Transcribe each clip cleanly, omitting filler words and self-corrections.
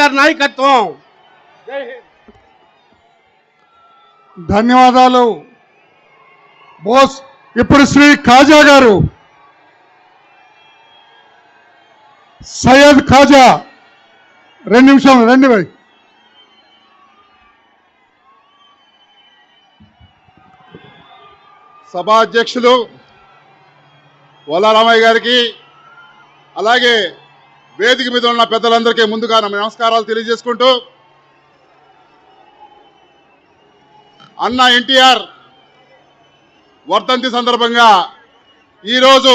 గారి నాయకత్వం. జై హింద్. ధన్యవాదాలు బోస్. ఇప్పుడు శ్రీ ఖాజా గారు, సయ్యద్ ఖాజా 2 నిమిషాలు రండి భాయ్. సభా అధ్యక్షులు వల్లారామయ్య గారికి, అలాగే వేదిక మీద ఉన్న పెద్దలందరికీ ముందుగా నమస్కారాలు తెలియజేసుకుంటూ, అన్న ఎన్టీఆర్ వర్ధంతి సందర్భంగా ఈరోజు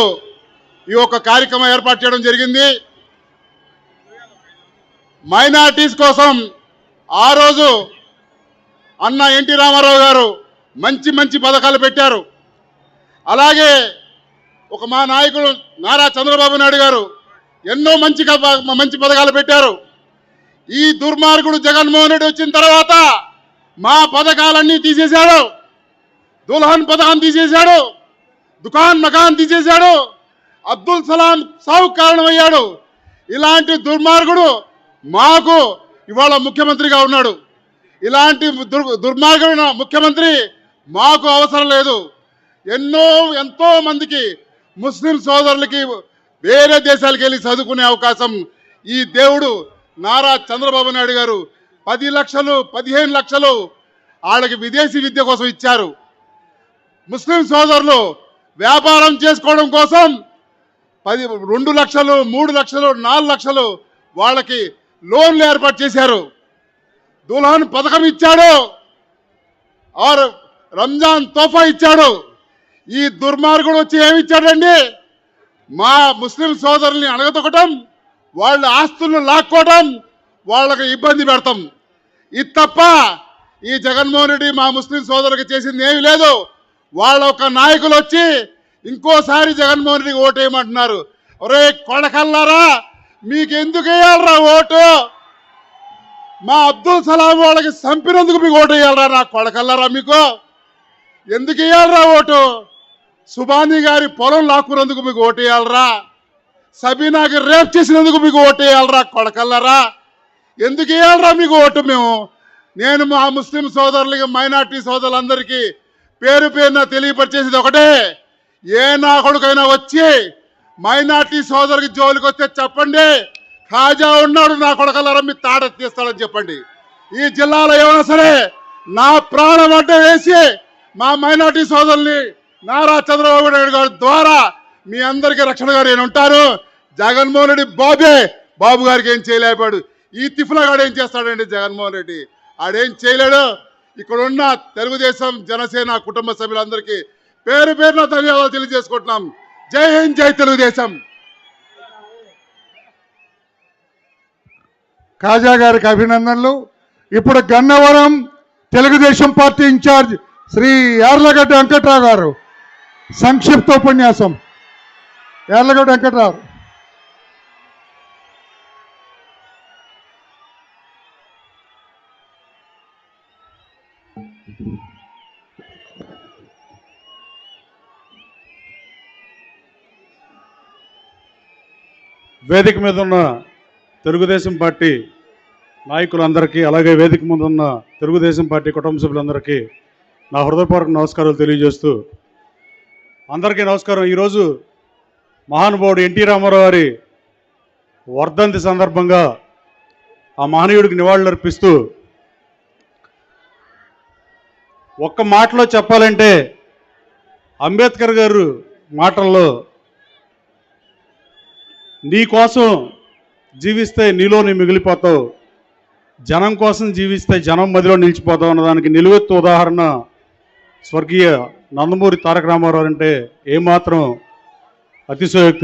ఈ యొక్క కార్యక్రమం ఏర్పాటు చేయడం జరిగింది. మైనార్టీస్ కోసం ఆ రోజు అన్న ఎన్టీ రామారావు గారు మంచి మంచి పథకాలు పెట్టారు. అలాగే ఒక మా నాయకుడు నారా చంద్రబాబు నాయుడు గారు ఎన్నో మంచి పథకాలు పెట్టారు. ఈ దుర్మార్గుడు జగన్మోహన్ రెడ్డి వచ్చిన తర్వాత మా పథకాలన్నీ తీసేశాడు. దుల్హన్ పథకం తీసేశాడు, దుకాన్ మకాన్ తీసేశాడు, అబ్దుల్ సలాం సాగు కారణమయ్యాడు. ఇలాంటి దుర్మార్గుడు మాకు ఇవాళ ముఖ్యమంత్రిగా ఉన్నాడు. ఇలాంటి దుర్మార్గుడైన ముఖ్యమంత్రి మాకు అవసరం లేదు. ఎంతో మందికి ముస్లిం సోదరులకి వేరే దేశాలకు వెళ్ళి చదువుకునే అవకాశం ఈ దేవుడు నారా చంద్రబాబు నాయుడు గారు 10 లక్షలు 15 లక్షలు వాళ్ళకి విదేశీ విద్య కోసం ఇచ్చారు. ముస్లిం సోదరులు వ్యాపారం చేసుకోవడం కోసం 2 లక్షలు 3 లక్షలు 4 లక్షలు వాళ్ళకి లోన్లు ఏర్పాటు చేశారు. దుల్హన్ పథకం ఇచ్చాడు, ఆర్ రంజాన్ తోఫా ఇచ్చాడు. ఈ దుర్మార్గుడు వచ్చి ఏమిచ్చాడండి? మా ముస్లిం సోదరుల్ని అణగదొక్కటం, వాళ్ళ ఆస్తులను లాక్కోవడం, వాళ్ళకి ఇబ్బంది పెడతాం. ఇది తప్ప ఈ జగన్మోహన్ రెడ్డి మా ముస్లిం సోదరులకు చేసింది ఏమీ లేదు. వాళ్ళ ఒక నాయకులు వచ్చి ఇంకోసారి జగన్మోహన్ రెడ్డికి ఓటు వేయమంటున్నారు. ఒరే కొడకల్లారా, మీకు ఎందుకు వేయాలరా ఓటు? మా అబ్దుల్ సలాం వాళ్ళకి చంపినందుకు మీకు ఓటు వేయాలరా? నా కొడకల్లారా, మీకు ఎందుకు వేయాలరా ఓటు? సుబానీ గారి పొలం లాక్కున్నందుకు మీకు ఓటు వేయాలరా? సబీనాకి రేప్ చేసినందుకు మీకు ఓటు వేయాలరా? కొడకల్లారా, ఎందుకు వేయాలరా మీకు ఓటు? నేను మా ముస్లిం సోదరులకి, మైనార్టీ సోదరులందరికీ పేరు పేరున తెలియపరిచేసేది ఒకటే, ఏ నా కొడుకైనా వచ్చి మైనార్టీ సోదరుకి జోలికి వస్తే చెప్పండి, ఖాజా ఉన్నాడు నా కొడకల్లారా, మీ తాడ తీస్తాడని చెప్పండి. ఈ జిల్లాలో ఏమైనా సరే నా ప్రాణం అడ్డ వేసి మా మైనార్టీ సోదరుల్ని నారా చంద్రబాబు నాయుడు గారి ద్వారా మీ అందరికీ రక్షణగా నేను ఉంటాను. జగన్మోహన్ రెడ్డి బాబు గారికి ఏం చేయలేపాడు. ఈ తిఫ్లగాడు ఏం చేస్తాడండి? జగన్మోహన్ రెడ్డి ఆడేం చేయలేడు. ఇక్కడున్న తెలుగుదేశం జనసేన కుటుంబ సభ్యులందరికీ పేరు పేరున ధన్యవాదాలు తెలియజేసుకుంటున్నాం. జై హింద్, జై తెలుగుదేశం. ఖాజా గారికి అభినందనలు. ఇప్పుడు గన్నవరం తెలుగుదేశం పార్టీ ఇన్ఛార్జ్ శ్రీ యార్లగడ్డ వెంకట్రావు గారు సంక్షిప్త ఉపన్యాసం. యార్లగడ్డ వెంకట్రావు. వేదిక మీద ఉన్న తెలుగుదేశం పార్టీ నాయకులందరికీ, అలాగే వేదిక మీద ఉన్న తెలుగుదేశం పార్టీ కుటుంబ సభ్యులందరికీ నా హృదయపూర్వక నమస్కారాలు తెలియజేస్తూ, అందరికీ నమస్కారం. ఈరోజు మహానుభావుడు ఎన్టీ రామారావు గారి వర్ధంతి సందర్భంగా ఆ మహనీయుడికి నివాళులర్పిస్తూ ఒక్క మాటలో చెప్పాలంటే, అంబేద్కర్ గారు మాటల్లో, నీ కోసం జీవిస్తే నీలో నీ మిగిలిపోతావు, జనం కోసం జీవిస్తే జనం మధ్యలో నిలిచిపోతావు అన్నదానికి నిలువెత్తు ఉదాహరణ స్వర్గీయ నందమూరి తారక రామారావు అంటే ఏమాత్రం అతిశయోక్తి